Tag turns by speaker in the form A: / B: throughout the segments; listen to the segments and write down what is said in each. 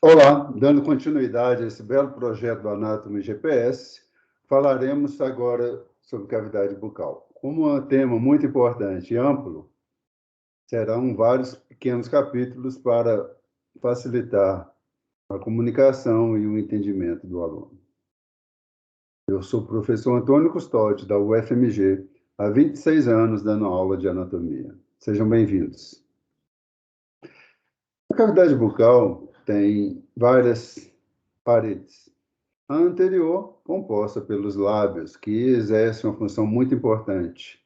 A: Olá, dando continuidade a esse belo projeto do Anatomy GPS, falaremos agora sobre cavidade bucal. Como é um tema muito importante e amplo, serão vários pequenos capítulos para facilitar a comunicação e o entendimento do aluno. Eu sou o professor Antônio Custódio, da UFMG, há 26 anos dando aula de anatomia. Sejam bem-vindos. A cavidade bucal tem várias paredes. A anterior, composta pelos lábios, que exercem uma função muito importante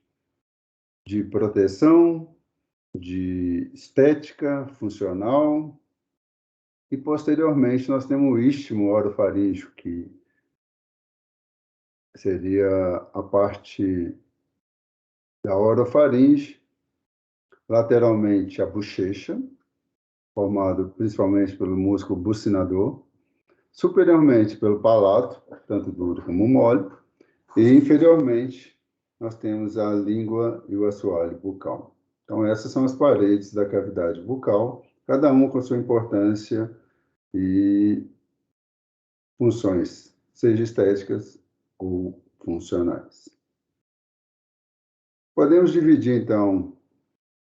A: de proteção, de estética funcional, e posteriormente nós temos o istmo orofaríngeo, que seria a parte da orofaringe, lateralmente a bochecha, formado principalmente pelo músculo bucinador, superiormente pelo palato, tanto duro como mole, e inferiormente nós temos a língua e o assoalho bucal. Então, essas são as paredes da cavidade bucal, cada uma com sua importância e funções, seja estéticas ou funcionais. Podemos dividir, então,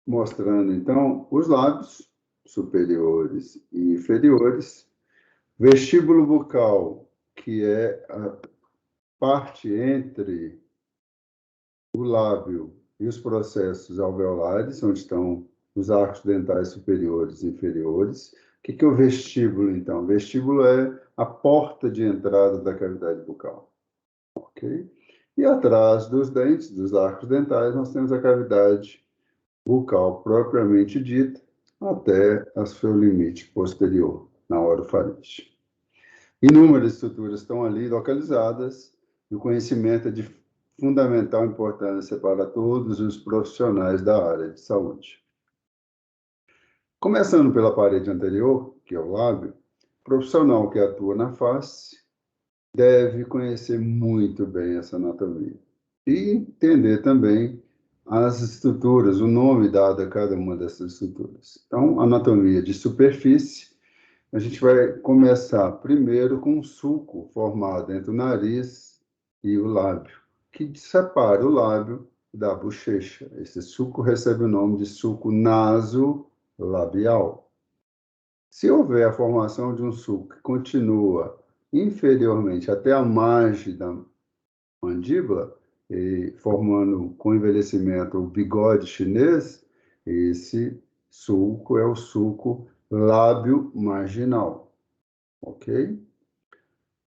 A: mostrando, então, os lábios superiores e inferiores, vestíbulo bucal, que é a parte entre o lábio e os processos alveolares, onde estão os arcos dentais superiores e inferiores. O que é o vestíbulo, então? O vestíbulo é a porta de entrada da cavidade bucal. Ok? E atrás dos dentes, dos arcos dentais, nós temos a cavidade bucal propriamente dita, até a seu limite posterior, na orofaringe. Inúmeras estruturas estão ali localizadas, e o conhecimento é de fundamental importância para todos os profissionais da área de saúde. Começando pela parede anterior, que é o lábio, o profissional que atua na face deve conhecer muito bem essa anatomia e entender também as estruturas, o nome dado a cada uma dessas estruturas. Então, anatomia de superfície, a gente vai começar primeiro com um sulco formado entre o nariz e o lábio, que separa o lábio da bochecha. Esse sulco recebe o nome de sulco nasolabial. Se houver a formação de um sulco que continua inferiormente até a margem da mandíbula, formando com envelhecimento o bigode chinês, esse sulco é o sulco lábio marginal, ok?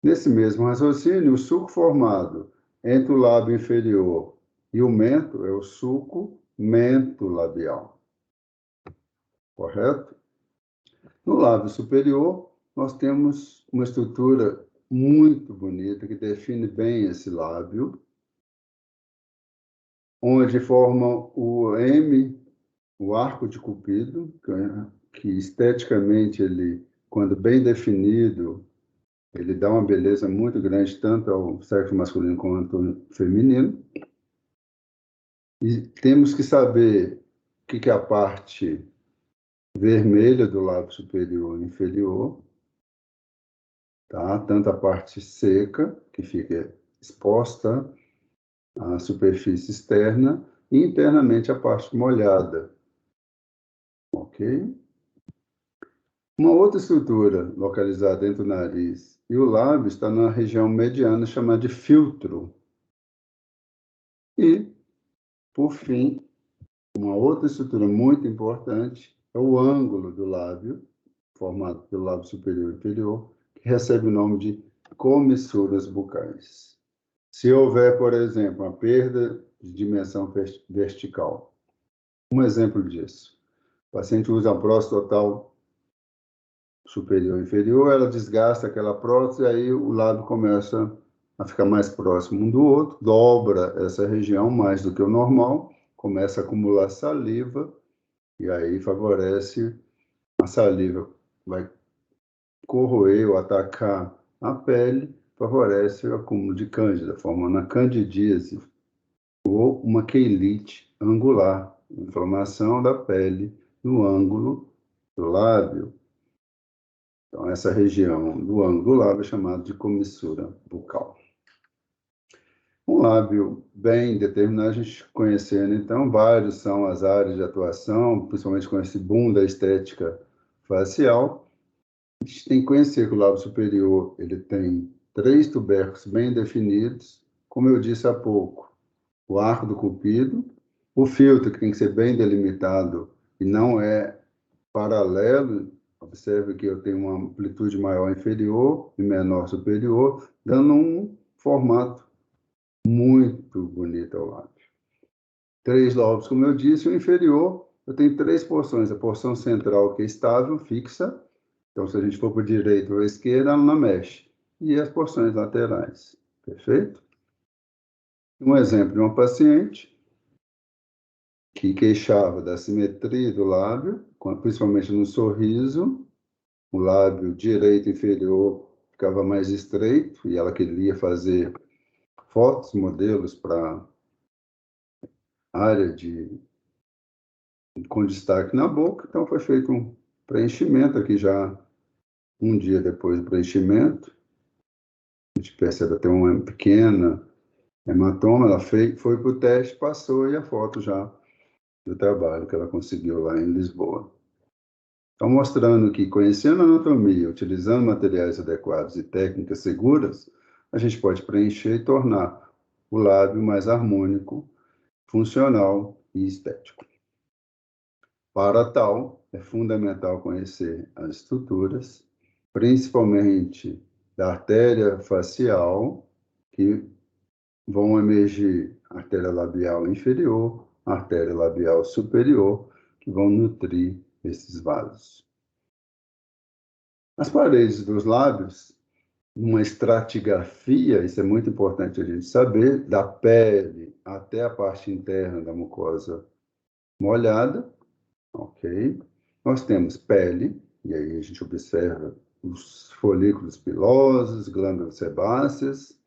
A: Nesse mesmo raciocínio, o sulco formado entre o lábio inferior e o mento é o sulco mentolabial, correto? No lábio superior, nós temos uma estrutura muito bonita que define bem esse lábio, onde forma o M, o arco de Cupido, que esteticamente ele, quando bem definido, ele dá uma beleza muito grande tanto ao sexo masculino quanto ao feminino. E temos que saber o que é a parte vermelha do lábio superior e inferior, tá? Tanto a parte seca, que fica exposta à superfície externa, e internamente a parte molhada, ok? Uma outra estrutura localizada entre o nariz e o lábio está na região mediana, chamada de filtro. E, por fim, uma outra estrutura muito importante é o ângulo do lábio, formado pelo lábio superior e inferior, que recebe o nome de comissuras bucais. Se houver, por exemplo, uma perda de dimensão vertical, um exemplo disso, o paciente usa a prótese total superior e inferior, ela desgasta aquela prótese, e aí o lábio começa a ficar mais próximo um do outro, dobra essa região mais do que o normal, começa a acumular saliva, e aí favorece a saliva, vai corroer ou atacar a pele, favorece o acúmulo de cândida, formando a candidíase, ou uma queilite angular, inflamação da pele no ângulo do lábio. Então, essa região do ângulo do lábio é chamada de comissura bucal. Um lábio bem determinado, a gente conhecendo, então, vários são as áreas de atuação, principalmente com esse boom da estética facial. A gente tem que conhecer que o lábio superior ele tem 3 tubérculos bem definidos, como eu disse há pouco, o arco do cupido, o filtro que tem que ser bem delimitado e não é paralelo. Observe que eu tenho uma amplitude maior inferior e menor superior, dando um formato muito bonito ao lábio. 3 lobos, como eu disse, o inferior, eu tenho 3 porções. A porção central que é estável, fixa. Então, se a gente for para a direita ou a esquerda, ela não mexe. E as porções laterais. Perfeito? Um exemplo de uma paciente que queixava da simetria do lábio, principalmente no sorriso. O lábio direito inferior ficava mais estreito e ela queria fazer fotos, modelos para área com destaque na boca. Então, foi feito um preenchimento aqui já um dia depois do preenchimento. A gente percebe até uma pequena hematoma. Ela foi para o teste, passou e a foto já do trabalho que ela conseguiu lá em Lisboa. Então, mostrando que, conhecendo a anatomia, utilizando materiais adequados e técnicas seguras, a gente pode preencher e tornar o lábio mais harmônico, funcional e estético. Para tal, é fundamental conhecer as estruturas, principalmente da artéria facial, que vão emergir a artéria labial inferior, a artéria labial superior, que vão nutrir esses vasos. As paredes dos lábios, uma estratigrafia, isso é muito importante a gente saber, da pele até a parte interna da mucosa molhada, ok? Nós temos pele, e aí a gente observa os folículos pilosos, glândulas sebáceas.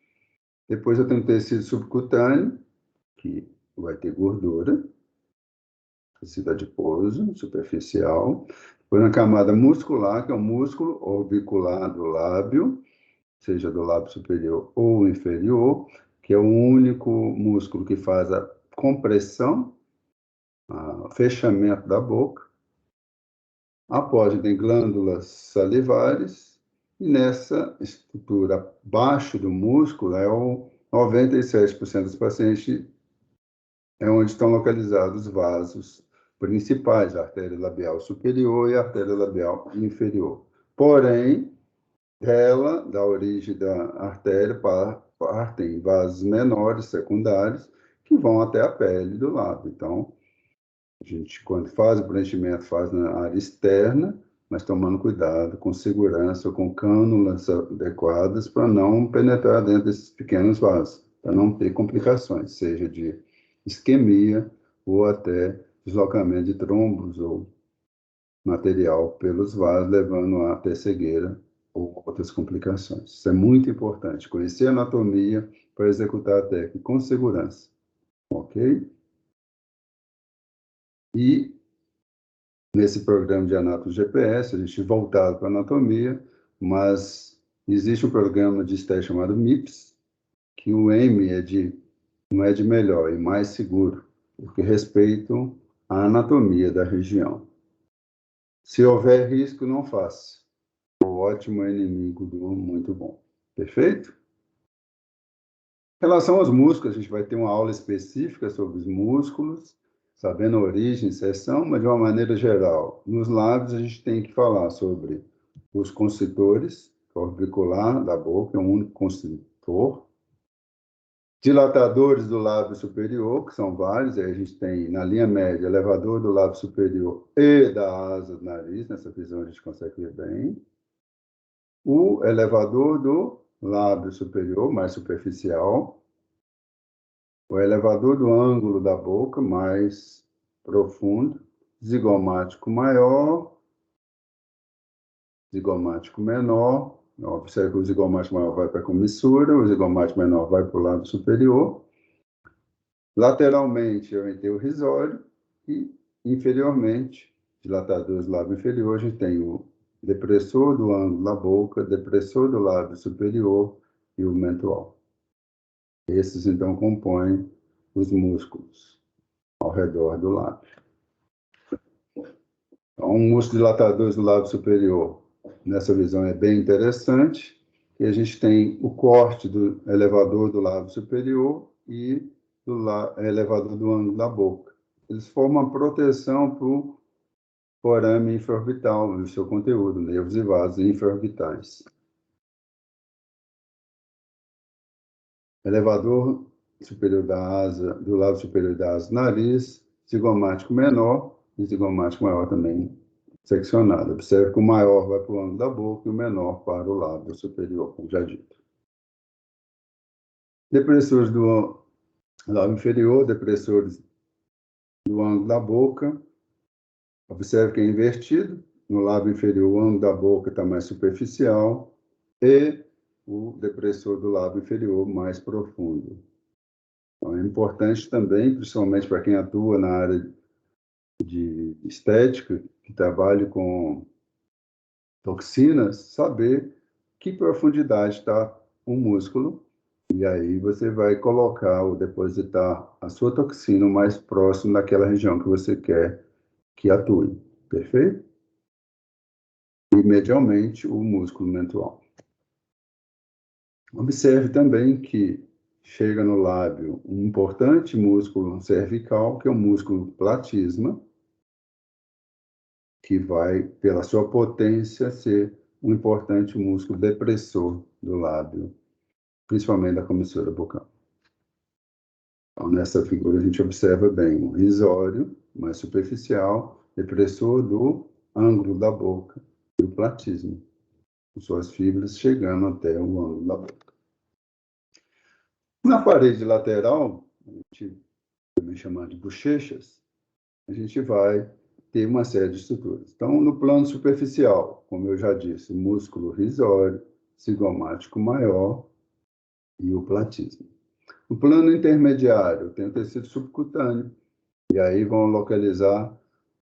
A: Depois eu tenho tecido subcutâneo, que vai ter gordura, tecido adiposo, superficial. Depois na camada muscular, que é o músculo orbicular do lábio, seja do lábio superior ou inferior, que é o único músculo que faz a compressão, o fechamento da boca. Após, tem glândulas salivares, e nessa estrutura abaixo do músculo, 97% dos pacientes é onde estão localizados os vasos principais, a artéria labial superior e a artéria labial inferior. Porém, ela, da origem da artéria, partem vasos menores, secundários, que vão até a pele do lábio. Então, a gente, quando faz o preenchimento, faz na área externa, mas tomando cuidado, com segurança, com cânulas adequadas, para não penetrar dentro desses pequenos vasos, para não ter complicações, seja de isquemia ou até deslocamento de trombos ou material pelos vasos, levando a ter cegueira ou outras complicações. Isso é muito importante, conhecer a anatomia para executar a técnica com segurança, ok? E nesse programa de Anato GPS, a gente voltado para a anatomia, mas existe um programa de estética chamado MIPS, que o M não é de melhor, é mais seguro, porque respeitam a anatomia da região. Se houver risco, não faça. O ótimo é inimigo do muito bom. Perfeito? Em relação aos músculos, a gente vai ter uma aula específica sobre os músculos, sabendo a origem, seção, mas de uma maneira geral. Nos lábios, a gente tem que falar sobre os construtores, o orbicular da boca, é um único constritor. Dilatadores do lábio superior, que são vários, aí a gente tem, na linha média, elevador do lábio superior e da asa do nariz, nessa visão a gente consegue ver bem. O elevador do lábio superior, mais superficial. O elevador do ângulo da boca, mais profundo. Zigomático maior, zigomático menor. Observe que o zigomático maior vai para a comissura, o zigomático menor vai para o lábio superior. Lateralmente, eu entrei o risório e inferiormente, dilatadores do lábio inferior, a gente tem o depressor do ângulo da boca, depressor do lábio superior e o mental. Esses, então, compõem os músculos ao redor do lábio. Então, um músculo dilatador do lábio superior, nessa visão, é bem interessante. E a gente tem o corte do elevador do lábio superior e do elevador do ângulo da boca. Eles formam uma proteção para o forame infraorbital e o seu conteúdo, nervos e vasos infraorbitais. Elevador superior da asa, do lábio superior da asa do nariz, zigomático menor e zigomático maior também seccionado. Observe que o maior vai para o ângulo da boca e o menor para o lábio superior, como já dito. Depressores do lábio inferior, depressores do ângulo da boca. Observe que é invertido. No lábio inferior, o ângulo da boca está mais superficial e o depressor do lábio inferior mais profundo. Então, é importante também, principalmente para quem atua na área de estética, que trabalha com toxinas, saber que profundidade está o músculo, e aí você vai colocar ou depositar a sua toxina o mais próximo daquela região que você quer que atue, perfeito? E medialmente o músculo mental. Observe também que chega no lábio um importante músculo cervical, que é o músculo platisma, que vai, pela sua potência, ser um importante músculo depressor do lábio, principalmente da comissura bucal. Então, nessa figura, a gente observa bem o risório, mais superficial, depressor do ângulo da boca, e o platismo, com suas fibras chegando até o ângulo da boca. Na parede lateral, a gente também chamada de bochechas, a gente vai ter uma série de estruturas. Então, no plano superficial, como eu já disse, o músculo risório, cigomático maior e o platismo. No plano intermediário, tem o tecido subcutâneo, e aí vão localizar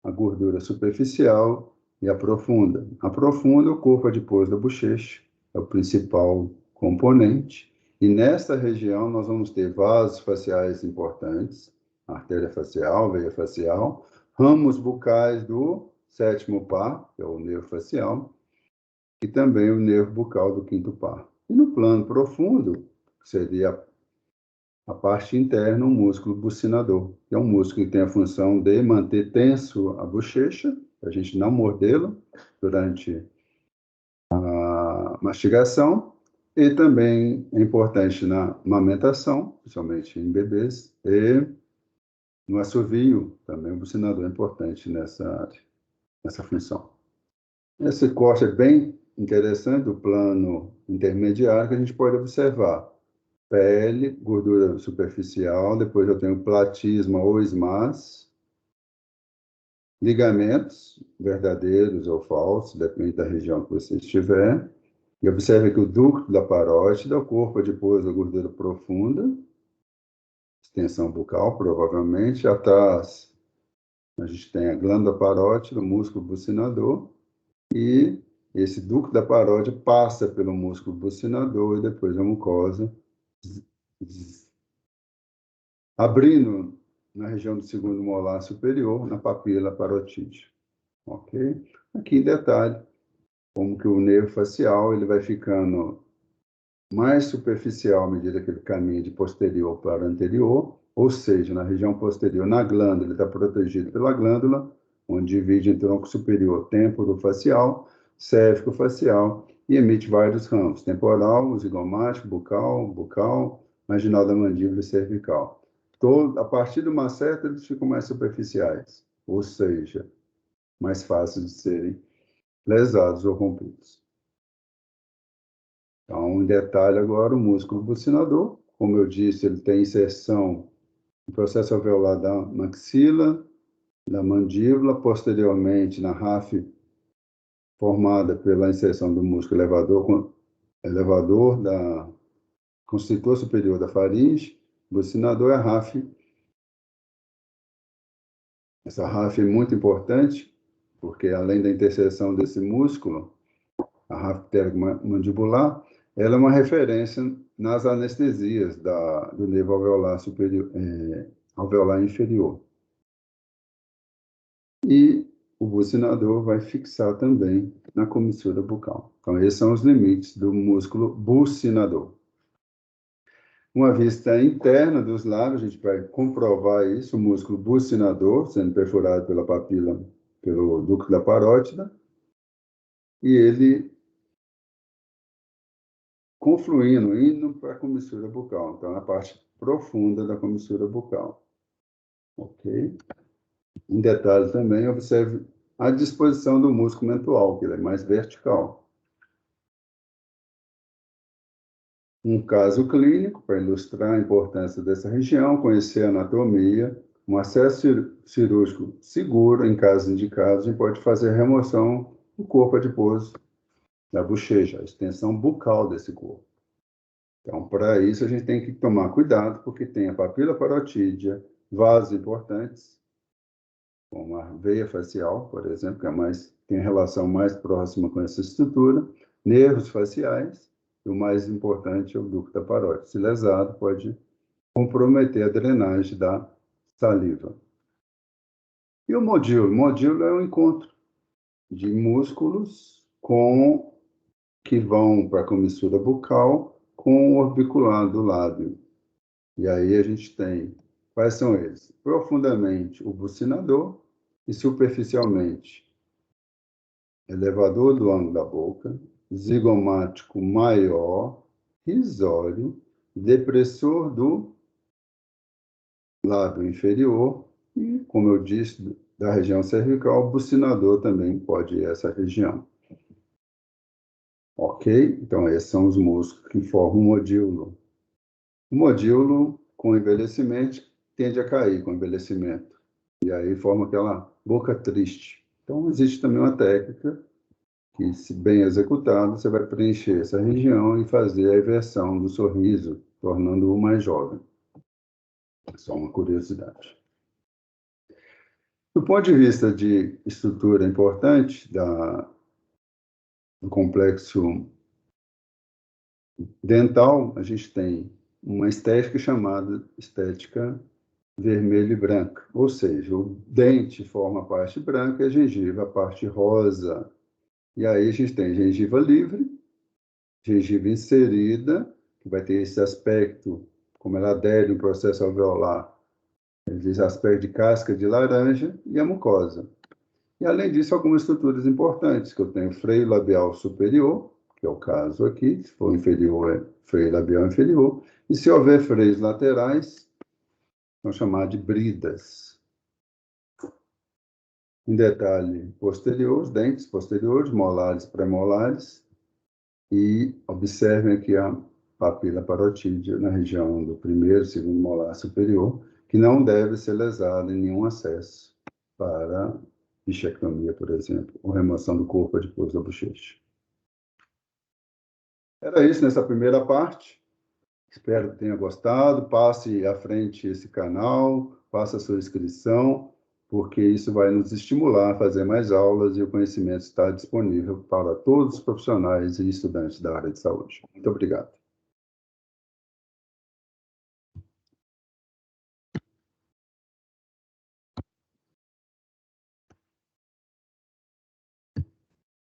A: a gordura superficial e a profunda. A profunda, o corpo adiposo da bochecha, é o principal componente, e nessa região nós vamos ter vasos faciais importantes, artéria facial, veia facial, ramos bucais do sétimo par, que é o nervo facial, e também o nervo bucal do quinto par. E no plano profundo, que seria a parte interna, o músculo bucinador, que é um músculo que tem a função de manter tenso a bochecha, para a gente não mordê-la durante a mastigação, e também é importante na amamentação, principalmente em bebês, e no assovio, também o bucinador é importante nessa função. Esse corte é bem interessante, o plano intermediário, que a gente pode observar pele, gordura superficial, depois eu tenho platisma ou esmalte, ligamentos, verdadeiros ou falsos, depende da região que você estiver. E observe que o ducto da parótida, o corpo adiposo da gordura profunda, extensão bucal, provavelmente. Atrás, a gente tem a glândula parótida, o músculo bucinador, e esse ducto da parótida passa pelo músculo bucinador e depois a mucosa, abrindo na região do segundo molar superior, na papila parotídea. Ok? Aqui em detalhe, como que o nervo facial ele vai ficando mais superficial à medida que ele caminha de posterior para anterior, ou seja, na região posterior, na glândula, ele está protegido pela glândula, onde divide em tronco superior temporofacial, cérvico-facial, e emite vários ramos, temporal, zigomático, bucal, marginal da mandíbula e cervical. A partir de uma certa, eles ficam mais superficiais, ou seja, mais fáceis de serem lesados ou rompidos. Então, em detalhe agora, o músculo bucinador, como eu disse, ele tem inserção no processo alveolar da maxila, da mandíbula, posteriormente na ráfide formada pela inserção do músculo elevador da constritor superior da faringe, bucinador é a ráfide. Essa ráfide é muito importante, porque além da interseção desse músculo, a ráfide pterygomandibular, ela é uma referência nas anestesias do nervo alveolar superior, alveolar inferior. E o bucinador vai fixar também na comissura bucal. Então, esses são os limites do músculo bucinador. Uma vista interna dos lábios, a gente vai comprovar isso, o músculo bucinador sendo perfurado pela papila, pelo ducto da parótida, e ele confluindo, indo para a comissura bucal. Então, na parte profunda da comissura bucal. Ok? Em detalhe também, observe a disposição do músculo mentual, que ele é mais vertical. Um caso clínico, para ilustrar a importância dessa região, conhecer a anatomia, um acesso cirúrgico seguro, em casos indicados, a gente pode fazer a remoção do corpo adiposo da bochecha, a extensão bucal desse corpo. Então, para isso, a gente tem que tomar cuidado, porque tem a papila parotídea, vasos importantes, como a veia facial, por exemplo, que tem relação mais próxima com essa estrutura, nervos faciais, e o mais importante é o ducto da parótide. Se lesado, pode comprometer a drenagem da saliva. E o modíolo? O modíolo é um encontro de músculos que vão para a comissura bucal com o orbicular do lábio. E aí a gente tem, quais são eles? Profundamente o bucinador e superficialmente elevador do ângulo da boca, zigomático maior, risório, depressor do lábio inferior e, como eu disse, da região cervical, bucinador também pode ir essa região. Ok? Então, esses são os músculos que formam o modíolo. O modíolo, com envelhecimento, tende a cair com envelhecimento. E aí forma aquela boca triste. Então, existe também uma técnica que, se bem executado, você vai preencher essa região e fazer a inversão do sorriso, tornando-o mais jovem. É só uma curiosidade. Do ponto de vista de estrutura importante do complexo dental, a gente tem uma estética chamada estética vermelha e branca, ou seja, o dente forma a parte branca e a gengiva a parte rosa. E aí a gente tem gengiva livre, gengiva inserida, que vai ter esse aspecto, como ela adere no processo alveolar, esse aspecto de casca de laranja, e a mucosa. E, além disso, algumas estruturas importantes, que eu tenho freio labial superior, que é o caso aqui, se for inferior, é freio labial inferior, e se houver freios laterais, são chamados de bridas. Em detalhe posterior, os dentes posteriores, molares, premolares, e observem aqui a papila parotídea na região do primeiro e segundo molar superior, que não deve ser lesada em nenhum acesso para bichectomia, por exemplo, ou remoção do corpo adiposo da bochecha. Era isso nessa primeira parte. Espero que tenha gostado. Passe à frente esse canal, faça a sua inscrição, porque isso vai nos estimular a fazer mais aulas e o conhecimento está disponível para todos os profissionais e estudantes da área de saúde. Muito obrigado.